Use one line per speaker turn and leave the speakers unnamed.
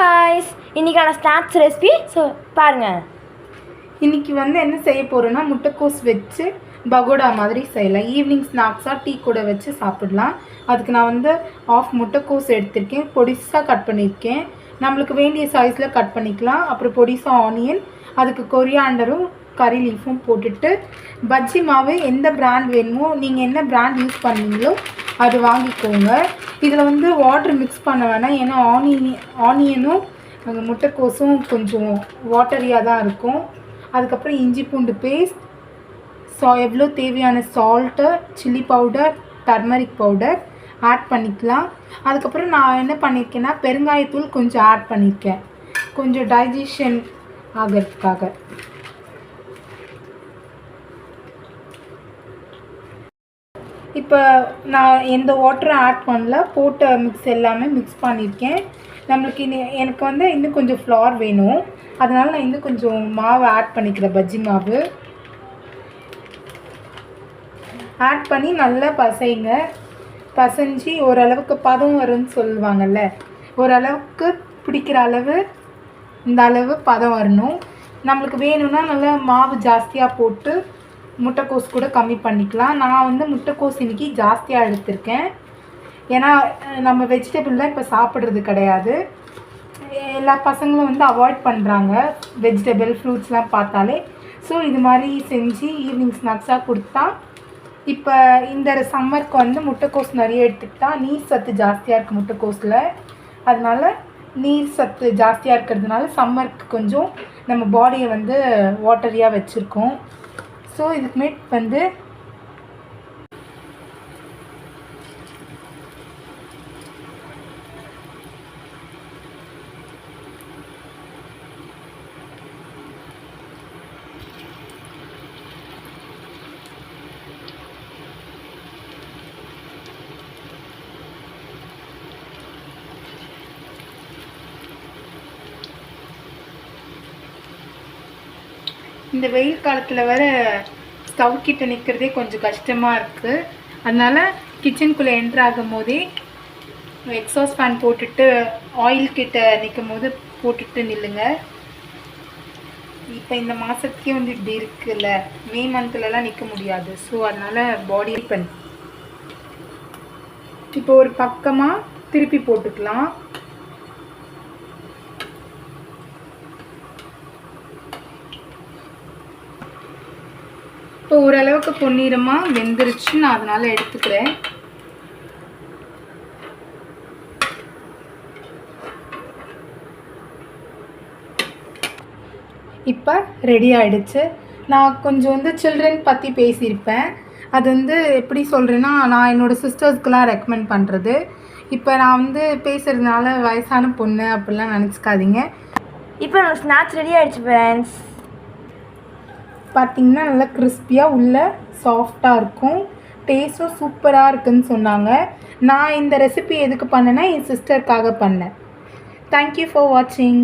guys, இன்னைக்கான snacks recipe பாருங்கள்.
இன்றைக்கி என்ன செய்ய போகிறோன்னா முட்டைக்கோஸ் வச்சு பகோடா மாதிரி செய்யலாம். ஈவினிங் ஸ்நாக்ஸாக டீ கூட வச்சு சாப்பிடலாம். அதுக்கு நான் ஆஃப் முட்டைக்கோஸ் எடுத்திருக்கேன். பொடிசாக கட் பண்ணியிருக்கேன். நம்மளுக்கு வேண்டிய சைஸில் கட் பண்ணிக்கலாம். அப்புறம் பொடிசாக ஆனியன், அதுக்கு கொரியாண்டரும் கறி லீஃபும் போட்டுட்டு பஜ்ஜி மாவு எந்த பிராண்ட் வேணுமோ நீங்கள் என்ன பிராண்ட் யூஸ் பண்ணீங்களோ அது வாங்கிக்கோங்க. இதில் வாட்டர் மிக்ஸ் பண்ண வேணாம். ஏன்னா ஆனியனும் முட்டைக்கோஸும் கொஞ்சம் வாட்டரியாக தான் இருக்கும். அதுக்கப்புறம் இஞ்சி பூண்டு பேஸ்ட், எவ்வளோ தேவையான salt, chilli powder, turmeric powder add பண்ணிக்கலாம். அதுக்கப்புறம் நான் என்ன பண்ணியிருக்கேன்னா பெருங்காயத்தூள் கொஞ்சம் ஆட் பண்ணியிருக்கேன், கொஞ்சம் டைஜஷன் ஆகிறதுக்காக. இப்போ நான் எந்த வாட்டரும் ஆட் பண்ணல, போட்ட மிக்ஸ் எல்லாமே மிக்ஸ் பண்ணியிருக்கேன். நம்மளுக்கு எனக்கு இன்னும் கொஞ்சம் ஃப்ளார் வேணும். அதனால் நான் இன்னும் கொஞ்சம் மாவு ஆட் பண்ணிக்கிறேன். பஜ்ஜி மாவு ஆட் பண்ணி நல்லா பசைஞ்சு ஓரளவுக்கு பதம் வரும்னு சொல்லுவாங்கள்ல, ஓரளவுக்கு பிடிக்கிற அளவு, இந்த அளவு பதம் வரணும். நம்மளுக்கு வேணும்னா நல்லா மாவு ஜாஸ்தியாக போட்டு முட்டைக்கோஸ் கூட கம்மி பண்ணிக்கலாம். நான் முட்டைக்கோஸ் இன்றைக்கி ஜாஸ்தியாக எடுத்திருக்கேன். ஏன்னா நம்ம வெஜிடபிள்லாம் இப்போ சாப்பிட்றது கிடையாது. எல்லா பசங்களும் அவாய்ட் பண்ணுறாங்க வெஜிடபிள் ஃப்ரூட்ஸ்லாம் பார்த்தாலே. ஸோ இது மாதிரி செஞ்சு ஈவினிங் ஸ்நாக்ஸாக கொடுத்தா, இப்போ இந்த சம்மருக்கு முட்டைக்கோஸ் நிறைய எடுத்துக்கிட்டா நீர் சத்து ஜாஸ்தியாக இருக்குது முட்டைக்கோஸில். அதனால் நீர் சத்து ஜாஸ்தியாக இருக்கிறதுனால சம்மருக்கு கொஞ்சம் நம்ம பாடியை வாட்டரியாக வச்சுருக்கோம். ஸோ இதுக்குமே இந்த வெயில் காலத்தில் வர ஸ்டவ் கிட்ட நிற்கிறதே கொஞ்சம் கஷ்டமாக இருக்குது. அதனால் கிச்சனுக்குள்ளே என்ட்ரு ஆகும் போதே எக்ஸாஸ்ட் ஃபேன் போட்டுட்டு ஆயில் கிட்ட நிற்கும் போது போட்டுட்டு நில்லுங்க. இப்போ இந்த மாதத்துக்கே இப்படி இருக்குல்ல, மே மந்த்லலாம் நிற்க முடியாது. ஸோ அதனால் பாடி இப்போ ஒரு பக்கமாக திருப்பி போட்டுக்கலாம். இப்போ ஓரளவுக்கு பொன்னிறமாக வெந்துருச்சு. நான் அதனால் எடுத்துக்கிறேன். இப்போ ரெடி ஆகிடுச்சு. நான் கொஞ்சம் சில்ட்ரன் பற்றி பேசியிருப்பேன். அது எப்படி சொல்கிறேன்னா, நான் என்னோடய சிஸ்டர்ஸ்க்கெலாம் ரெக்கமெண்ட் பண்ணுறது. இப்போ நான் பேசுகிறதுனால வயசான பொண்ணு அப்படிலாம் நினச்சிக்காதீங்க.
இப்போ நம்ம ஸ்நாக்ஸ் ரெடி ஆகிடுச்சு ஃப்ரெண்ட்ஸ்.
பார்த்திங்கன்னா நல்லா கிறிஸ்பியாக உள்ள சாஃப்டாக இருக்கும். டேஸ்ட்டும் சூப்பராக இருக்குதுன்னு சொன்னாங்க. நான் இந்த ரெசிபி எதுக்கு பண்ணேன்னா என் சிஸ்டருக்காக பண்ணேன். தேங்க்யூ ஃபார் வாட்சிங்.